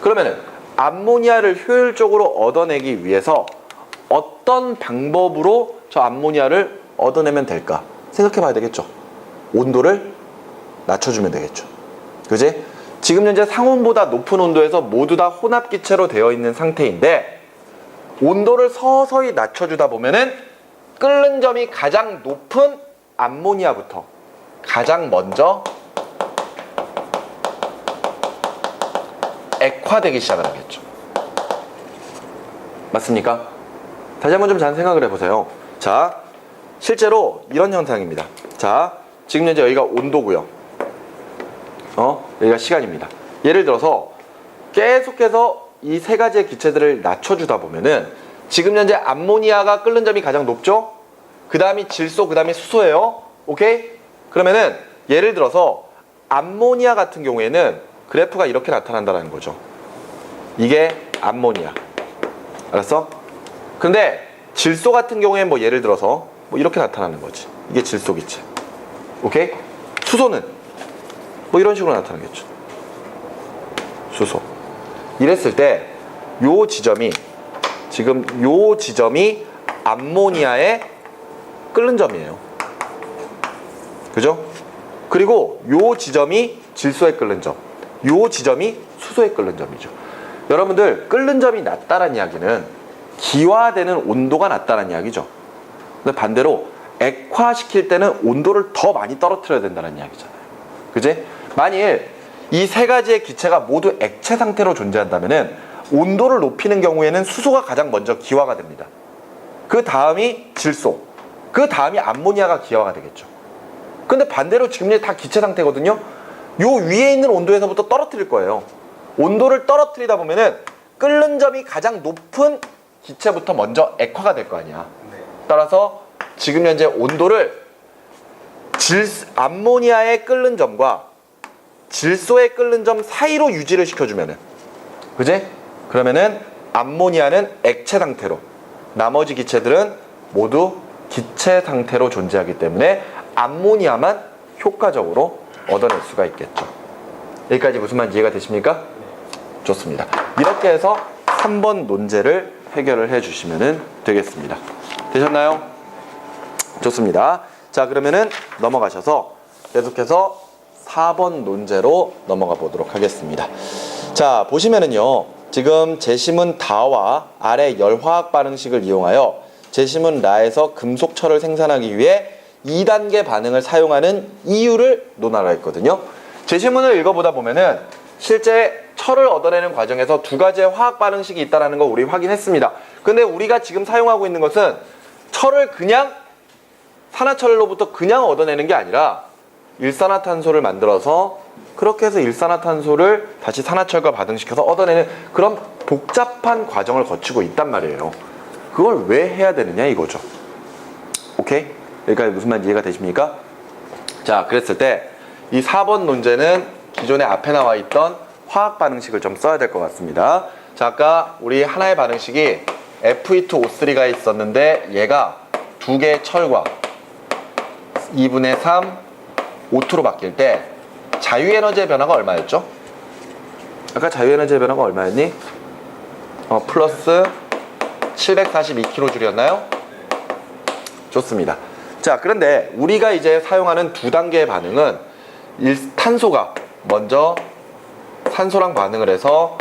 그러면은 암모니아를 효율적으로 얻어내기 위해서 어떤 방법으로 저 암모니아를 얻어내면 될까 생각해 봐야 되겠죠. 온도를 낮춰주면 되겠죠. 그지? 지금 현재 상온보다 높은 온도에서 모두 다 혼합기체로 되어 있는 상태인데 온도를 서서히 낮춰주다 보면은 끓는 점이 가장 높은 암모니아부터 가장 먼저 액화되기 시작을 하겠죠. 맞습니까? 다시 한번 좀 잘 생각을 해보세요. 자, 실제로 이런 현상입니다. 자, 지금 현재 여기가 온도고요. 여기가 시간입니다. 예를 들어서 계속해서 이 세 가지의 기체들을 낮춰주다 보면은 지금 현재 암모니아가 끓는 점이 가장 높죠? 그 다음이 질소, 그 다음이 수소예요. 오케이? 그러면은 예를 들어서 암모니아 같은 경우에는 그래프가 이렇게 나타난다는 거죠. 이게 암모니아. 알았어? 근데 질소 같은 경우에는 뭐 예를 들어서 뭐 이렇게 나타나는 거지. 이게 질소 기체. 오케이? 수소는 뭐 이런 식으로 나타나겠죠. 수소. 이랬을 때 요 지점이 지금 요 지점이 암모니아의 끓는 점이에요. 그죠? 그리고 요 지점이 질소의 끓는 점, 요 지점이 수소의 끓는 점이죠. 여러분들 끓는 점이 낮다는 이야기는 기화되는 온도가 낮다는 이야기죠. 근데 반대로 액화시킬 때는 온도를 더 많이 떨어뜨려야 된다는 이야기잖아요. 그지? 만일 이 세 가지의 기체가 모두 액체 상태로 존재한다면은 온도를 높이는 경우에는 수소가 가장 먼저 기화가 됩니다. 그 다음이 질소, 그 다음이 암모니아가 기화가 되겠죠. 근데 반대로 지금 다 기체 상태거든요. 요 위에 있는 온도에서부터 떨어뜨릴 거예요. 온도를 떨어뜨리다 보면은 끓는 점이 가장 높은 기체부터 먼저 액화가 될 거 아니야. 따라서 지금 현재 온도를 암모니아의 끓는 점과 질소의 끓는 점 사이로 유지를 시켜주면은, 그지? 그러면은 암모니아는 액체 상태로, 나머지 기체들은 모두 기체 상태로 존재하기 때문에 암모니아만 효과적으로 얻어낼 수가 있겠죠. 여기까지 무슨 말인지 이해가 되십니까? 좋습니다. 이렇게 해서 3번 논제를 해결을 해 주시면 되겠습니다. 되셨나요? 좋습니다. 자, 그러면은 넘어가셔서 계속해서 4번 논제로 넘어가 보도록 하겠습니다. 자, 보시면은요, 지금 제시문 다와 아래 열화학 반응식을 이용하여 제시문 라에서 금속철을 생산하기 위해 2단계 반응을 사용하는 이유를 논하라 했거든요. 제시문을 읽어보다 보면은 실제 철을 얻어내는 과정에서 두 가지의 화학 반응식이 있다는 거 우리 확인했습니다. 근데 우리가 지금 사용하고 있는 것은 철을 그냥 산화철로부터 그냥 얻어내는 게 아니라 일산화탄소를 만들어서 그렇게 해서 일산화탄소를 다시 산화철과 반응시켜서 얻어내는 그런 복잡한 과정을 거치고 있단 말이에요. 그걸 왜 해야 되느냐 이거죠. 오케이? 여기까지 무슨 말인지 이해가 되십니까? 자, 그랬을 때 이 4번 논제는 기존에 앞에 나와 있던 화학 반응식을 좀 써야 될 것 같습니다. 자, 아까 우리 하나의 반응식이 Fe2O3가 있었는데 얘가 두 개의 철과 2분의 3 O2로 바뀔 때 자유에너지의 변화가 얼마였죠? 아까 자유에너지의 변화가 얼마였니? 플러스 742kJ였나요? 좋습니다. 자, 그런데 우리가 이제 사용하는 두 단계의 반응은 탄소가 먼저 산소랑 반응을 해서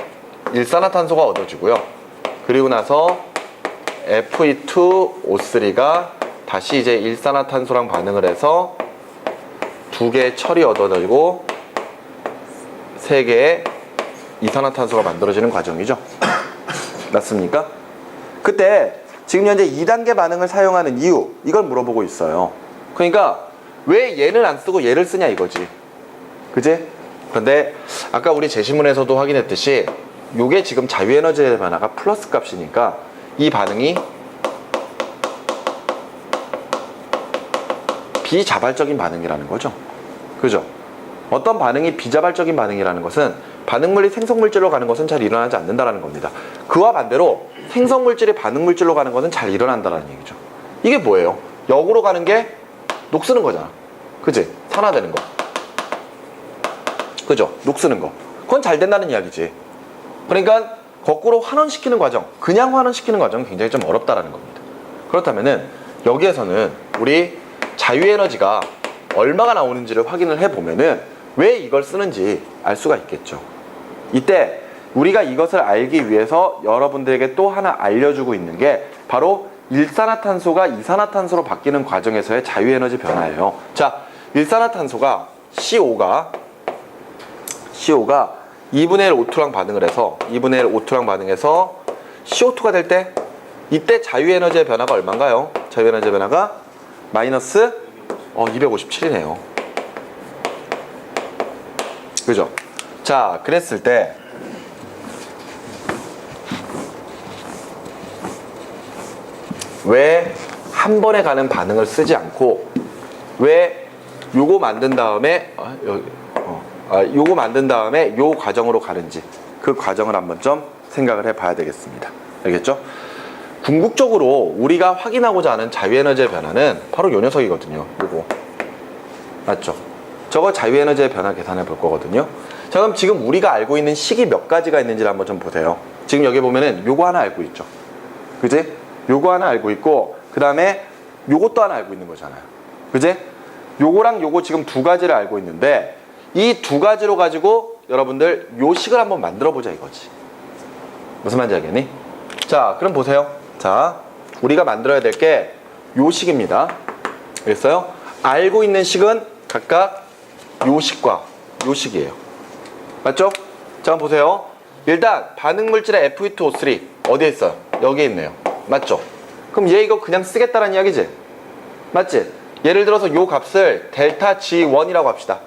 일산화탄소가 얻어지고요. 그리고 나서 Fe2O3가 다시 이제 일산화탄소랑 반응을 해서 두 개의 철이 얻어지고 세 개의 이산화탄소가 만들어지는 과정이죠. 맞습니까? 그때 지금 현재 2단계 반응을 사용하는 이유, 이걸 물어보고 있어요. 그러니까 왜 얘는 안 쓰고 얘를 쓰냐 이거지. 그지? 그런데 아까 우리 제시문에서도 확인했듯이 요게 지금 자유에너지의 변화가 플러스 값이니까 이 반응이 비자발적인 반응이라는 거죠. 그죠? 어떤 반응이 비자발적인 반응이라는 것은 반응물이 생성물질로 가는 것은 잘 일어나지 않는다는 겁니다. 그와 반대로 생성물질이 반응물질로 가는 것은 잘 일어난다는 얘기죠. 이게 뭐예요? 역으로 가는 게 녹쓰는 거잖아. 그지? 산화되는 거. 그죠? 녹쓰는 거. 그건 잘 된다는 이야기지. 그러니까 거꾸로 환원시키는 과정, 그냥 환원시키는 과정은 굉장히 좀 어렵다라는 겁니다. 그렇다면은 여기에서는 우리 자유에너지가 얼마가 나오는지를 확인을 해보면은 왜 이걸 쓰는지 알 수가 있겠죠. 이때 우리가 이것을 알기 위해서 여러분들에게 또 하나 알려주고 있는 게 바로 일산화탄소가 이산화탄소로 바뀌는 과정에서의 자유에너지 변화예요. 자, 일산화탄소가 CO가 2분의 1 O2랑 반응을 해서 2분의 1 O2랑 반응해서 CO2가 될 때 이때 자유에너지의 변화가 얼마인가요? 자유에너지의 변화가 마이너스 257이네요. 그죠? 자, 그랬을 때 왜 한 번에 가는 반응을 쓰지 않고 왜 요거 만든 다음에 요거 만든 다음에 요 과정으로 가는지 그 과정을 한번 좀 생각을 해봐야 되겠습니다. 알겠죠? 궁극적으로 우리가 확인하고자 하는 자유에너지의 변화는 바로 요 녀석이거든요. 요거 맞죠? 저거 자유에너지의 변화 계산해 볼 거거든요. 자, 그럼 지금 우리가 알고 있는 식이 몇 가지가 있는지를 한번 좀 보세요. 지금 여기 보면은 요거 하나 알고 있죠. 그지? 요거 하나 알고 있고 그 다음에 요것도 하나 알고 있는 거잖아요. 그지? 요거랑 요거 지금 두 가지를 알고 있는데 이 두 가지로 가지고 여러분들 요 식을 한번 만들어 보자 이거지. 무슨 말인지 알겠니? 자, 그럼 보세요. 자, 우리가 만들어야 될 게 요 식입니다. 알겠어요? 알고 있는 식은 각각 요 식과 요 식이에요. 맞죠? 자, 한번 보세요. 일단 반응물질의 Fe2O3 어디에 있어요? 여기에 있네요. 맞죠? 그럼 얘 이거 그냥 쓰겠다는 이야기지? 맞지? 예를 들어서 요 값을 델타 G1이라고 합시다.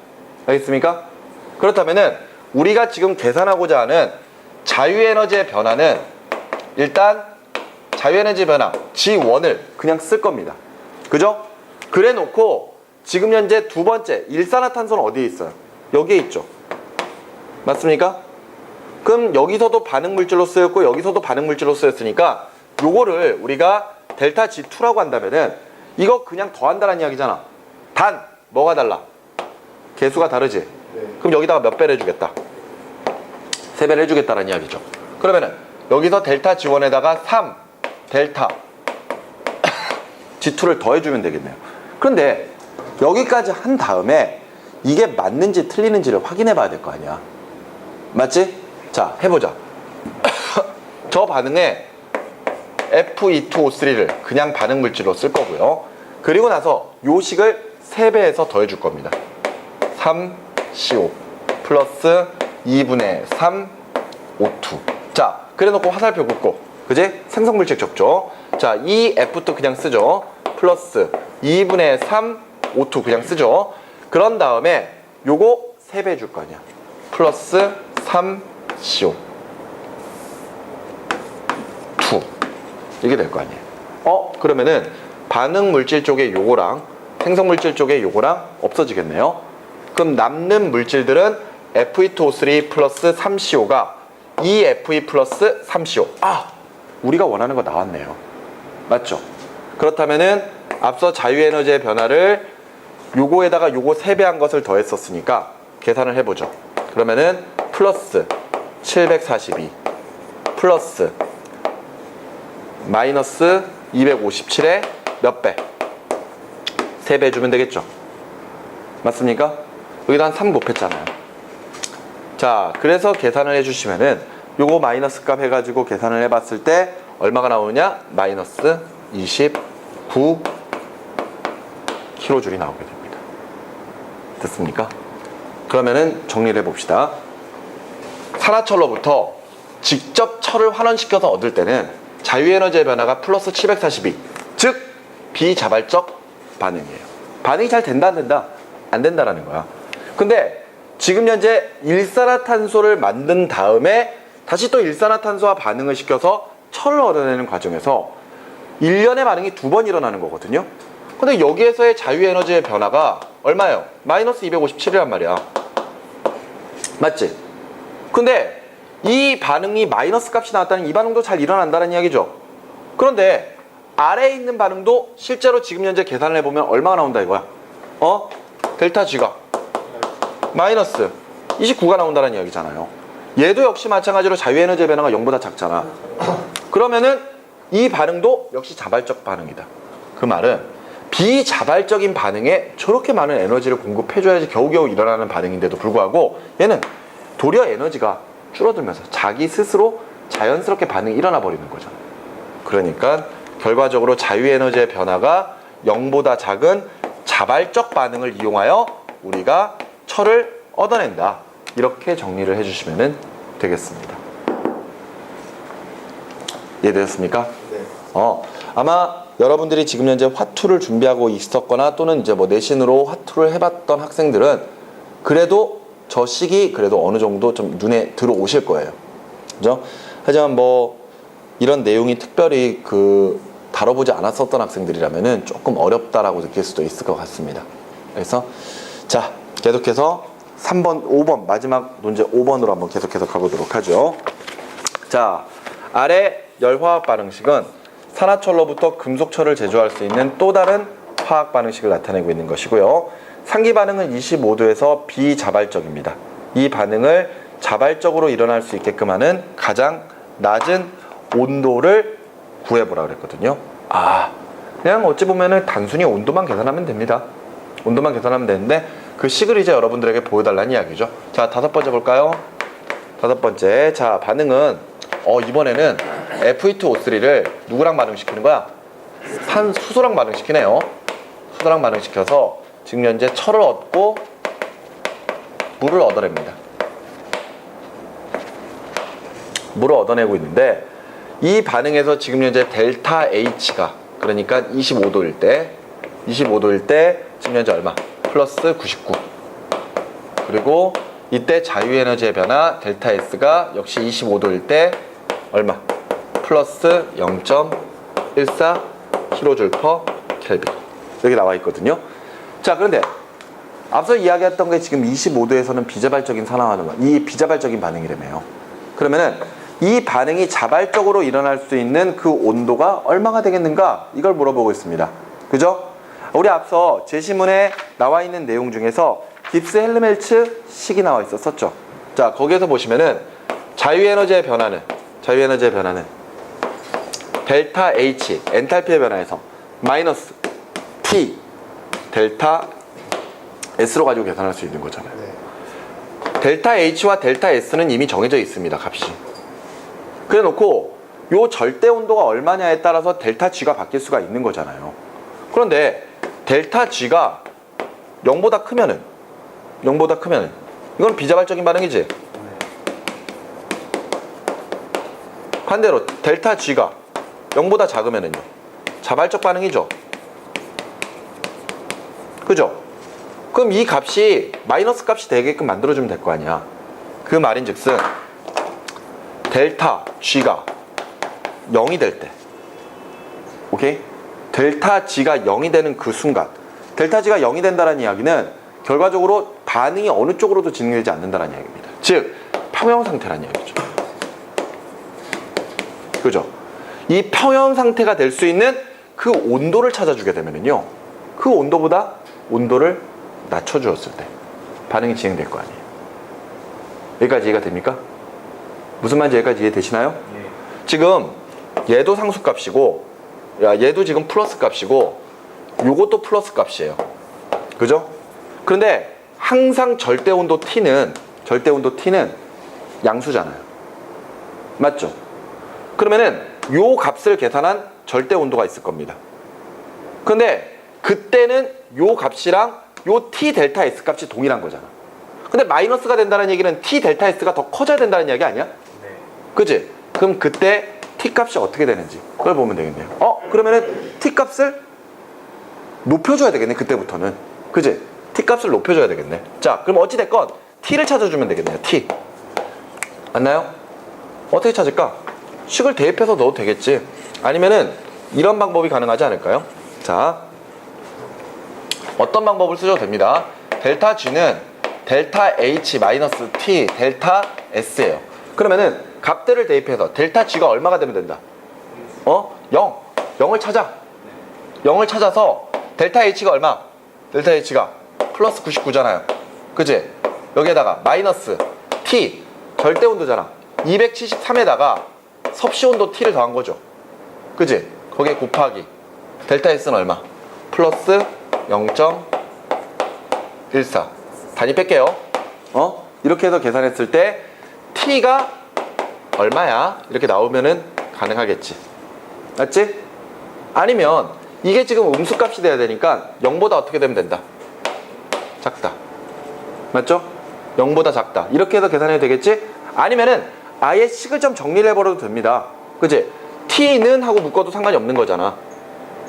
알겠습니까? 그렇다면은 우리가 지금 계산하고자 하는 자유에너지의 변화는 일단 자유에너지 변화 G1을 그냥 쓸 겁니다. 그죠? 그래 놓고 지금 현재 두 번째 일산화탄소는 어디에 있어요? 여기에 있죠. 맞습니까? 그럼 여기서도 반응물질로 쓰였고 여기서도 반응물질로 쓰였으니까 요거를 우리가 델타 G2라고 한다면은 이거 그냥 더한다는 이야기잖아. 단 뭐가 달라? 개수가 다르지? 네. 그럼 여기다가 몇 배를 해주겠다? 3배를 해주겠다는 이야기죠. 그러면은 여기서 델타 G1에다가 3 델타 G2를 더해주면 되겠네요. 그런데 여기까지 한 다음에 이게 맞는지 틀리는지를 확인해 봐야 될 거 아니야. 맞지? 자, 해보자. 저 반응에 Fe2O3를 그냥 반응물질로 쓸 거고요. 그리고 나서 요 식을 3배해서 더해줄 겁니다. 3CO 플러스 2분의 3 O2. 자, 그래 놓고 화살표 긋고, 그지? 생성물질 적죠. 자, 이 F2 그냥 쓰죠. 플러스 2분의 3 O2 그냥 쓰죠. 그런 다음에 요거 3배 줄 거 아니야. 플러스 3CO2. 이게 될 거 아니에요. 그러면은 반응 물질 쪽에 요거랑 생성 물질 쪽에 요거랑 없어지겠네요. 그럼 남는 물질들은 Fe2O3 플러스 3CO 가 2Fe 플러스 3CO. 우리가 원하는 거 나왔네요. 맞죠? 그렇다면은 앞서 자유에너지의 변화를 요거에다가 요거 3배한 것을 더했었으니까 계산을 해보죠. 그러면은 플러스 742 플러스 마이너스 257에 몇 배? 3배 주면 되겠죠? 맞습니까? 여기다 한 3 곱했잖아요. 자, 그래서 계산을 해주시면은 요거 마이너스 값 해가지고 계산을 해봤을 때 얼마가 나오느냐? 마이너스 29 킬로줄이 나오게 됩니다. 됐습니까? 그러면은 정리를 해봅시다. 산화철로부터 직접 철을 환원시켜서 얻을 때는 자유에너지의 변화가 플러스 742, 즉 비자발적 반응이에요. 반응이 잘 된다 안 된다? 안 된다라는 거야. 근데 지금 현재 일산화탄소를 만든 다음에 다시 또 일산화탄소와 반응을 시켜서 철을 얻어내는 과정에서 일련의 반응이 2번 일어나는 거거든요. 근데 여기에서의 자유에너지의 변화가 얼마예요? 마이너스 257이란 말이야. 맞지? 근데 이 반응이 마이너스 값이 나왔다는 이 반응도 잘 일어난다는 이야기죠. 그런데 아래에 있는 반응도 실제로 지금 현재 계산을 해보면 얼마가 나온다 이거야. 델타 G가 마이너스 29가 나온다는 이야기잖아요. 얘도 역시 마찬가지로 자유에너지의 변화가 0보다 작잖아. 그러면은 이 반응도 역시 자발적 반응이다. 그 말은 비자발적인 반응에 저렇게 많은 에너지를 공급해줘야지 겨우겨우 일어나는 반응인데도 불구하고 얘는 도리어 에너지가 줄어들면서 자기 스스로 자연스럽게 반응이 일어나 버리는 거잖아요. 그러니까 결과적으로 자유에너지의 변화가 0보다 작은 자발적 반응을 이용하여 우리가 철을 얻어낸다. 이렇게 정리를 해주시면 되겠습니다. 이해되셨습니까?
네.
아마 여러분들이 지금 현재 화투를 준비하고 있었거나 또는 이제 뭐 내신으로 화투를 해봤던 학생들은 그래도 저 식이 그래도 어느 정도 좀 눈에 들어오실 거예요. 그죠? 하지만 뭐 이런 내용이 특별히 다뤄보지 않았었던 학생들이라면은 조금 어렵다라고 느낄 수도 있을 것 같습니다. 그래서 자, 계속해서 3번, 5번 마지막 논제 5번으로 한번 계속해서 가보도록 하죠. 자, 아래 열화학 반응식은 산화철로부터 금속철을 제조할 수 있는 또 다른 화학 반응식을 나타내고 있는 것이고요. 상기 반응은 25도에서 비자발적입니다. 이 반응을 자발적으로 일어날 수 있게끔 하는 가장 낮은 온도를 구해보라 그랬거든요. 그냥 어찌 보면은 단순히 온도만 계산하면 됩니다. 온도만 계산하면 되는데 그 식을 이제 여러분들에게 보여달라는 이야기죠. 자, 5번째 볼까요? 5번째. 자, 반응은 이번에는 Fe2O3를 누구랑 반응시키는 거야? 수소랑 반응시키네요. 수소랑 반응시켜서 지금 현재 철을 얻고 물을 얻어냅니다. 물을 얻어내고 있는데 이 반응에서 지금 현재 델타 H가 그러니까 25도일 때 지금 현재 얼마? 플러스 99. 그리고 이때 자유에너지의 변화 델타 S가 역시 25도일 때 얼마? 플러스 0.14 kJ/K. 여기 나와 있거든요. 자, 그런데 앞서 이야기했던 게 지금 25도에서는 비자발적인 이 비자발적인 반응이라며요. 그러면은 이 반응이 자발적으로 일어날 수 있는 그 온도가 얼마가 되겠는가? 이걸 물어보고 있습니다. 그죠? 우리 앞서 제시문에 나와 있는 내용 중에서 깁스 헬르멜츠 식이 나와 있었죠. 자, 거기에서 보시면은 자유에너지의 변화는 델타 H, 엔탈피의 변화에서 마이너스 T 델타 S로 가지고 계산할 수 있는 거잖아요.
네.
델타 H와 델타 S는 이미 정해져 있습니다. 값이. 그래 놓고 요 절대 온도가 얼마냐에 따라서 델타 G가 바뀔 수가 있는 거잖아요. 그런데 델타 G가 0보다 크면은 이건 비자발적인 반응이지. 반대로 델타 G가 0보다 작으면은요. 자발적 반응이죠. 그죠? 그럼 이 값이 마이너스 값이 되게끔 만들어주면 될 거 아니야. 그 말인즉슨 델타 G가 0이 될 때, 오케이? 델타 G가 0이 되는 그 순간, 델타 G가 0이 된다는 이야기는 결과적으로 반응이 어느 쪽으로도 진행되지 않는다는 이야기입니다. 즉 평형 상태라는 이야기죠. 그죠? 이 평형 상태가 될 수 있는 그 온도를 찾아주게 되면은요, 그 온도보다 온도를 낮춰주었을 때 반응이 진행될 거 아니에요. 여기까지 이해가 됩니까? 무슨 말인지 여기까지 이해되시나요? 네. 지금 얘도 상수값이고, 얘도 지금 플러스 값이고, 요것도 플러스 값이에요. 그죠? 그런데 항상 절대온도 T는 양수잖아요. 맞죠? 그러면은 요 값을 계산한 절대온도가 있을 겁니다. 근데 그때는 요 값이랑 요 T 델타 S 값이 동일한 거잖아. 근데 마이너스가 된다는 얘기는 T 델타 S가 더 커져야 된다는 이야기 아니야? 네. 그치? 그럼 그때 T 값이 어떻게 되는지 그걸 보면 되겠네요. 그러면은 T 값을 높여줘야 되겠네, 그때부터는. 그치? T 값을 높여줘야 되겠네. 자, 그럼 어찌됐건 T를 찾아주면 되겠네요. T. 맞나요? 어떻게 찾을까? 식을 대입해서 넣어도 되겠지. 아니면은 이런 방법이 가능하지 않을까요? 자, 어떤 방법을 쓰셔도 됩니다. 델타 G는 델타 H 마이너스 T 델타 S예요. 그러면은 값들을 대입해서 델타 G가 얼마가 되면 된다? 0. 0을 찾아. 0을 찾아서 델타 H가 얼마? 델타 H가 플러스 99잖아요. 그치? 여기에다가 마이너스 T 절대 온도잖아. 273에다가 섭씨 온도 T를 더한 거죠. 그치? 거기에 곱하기 델타 S는 얼마? 플러스 0.14. 단위 뺄게요. 이렇게 해서 계산했을 때 T가 얼마야? 이렇게 나오면은 가능하겠지. 맞지? 아니면 이게 지금 음수값이 돼야 되니까 0보다 어떻게 되면 된다? 작다. 맞죠? 0보다 작다. 이렇게 해서 계산해도 되겠지? 아니면은 아예 식을 좀 정리를 해버려도 됩니다. 그치? T는 하고 묶어도 상관이 없는 거잖아.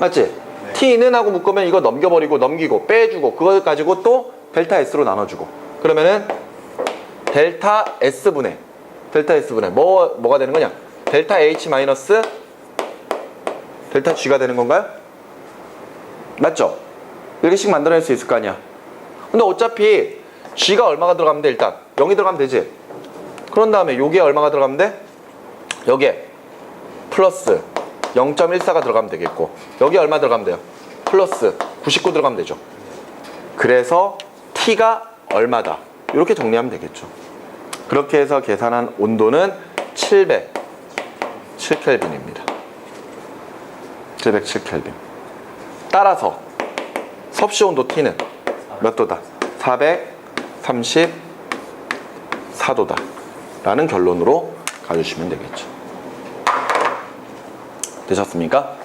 맞지? 네. T는 하고 묶으면 이거 넘겨버리고 넘기고 빼주고 그걸 가지고 또 델타 S로 나눠주고 그러면은 델타 S분의 뭐가 되는 거냐? 델타 H 마이너스 델타 G가 되는 건가요? 맞죠? 이렇게씩 만들어낼 수 있을 거 아니야. 근데 어차피 G가 얼마가 들어가면 돼? 일단 0이 들어가면 되지. 그런 다음에 여기에 얼마가 들어가면 돼? 여기에 플러스 0.14가 들어가면 되겠고 여기 얼마 들어가면 돼요? 플러스 99 들어가면 되죠. 그래서 T가 얼마다 이렇게 정리하면 되겠죠. 그렇게 해서 계산한 온도는 707켈빈입니다. 707켈빈. 따라서 섭씨 온도 T는 몇 도다? 434도다 라는 결론으로 가주시면 되겠죠. 되셨습니까?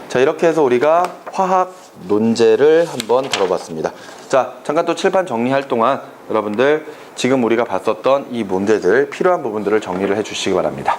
자, 이렇게 해서 우리가 화학 논제를 한번 다뤄봤습니다. 자, 잠깐 또 칠판 정리할 동안 여러분들 지금 우리가 봤었던 이 문제들 필요한 부분들을 정리를 해 주시기 바랍니다.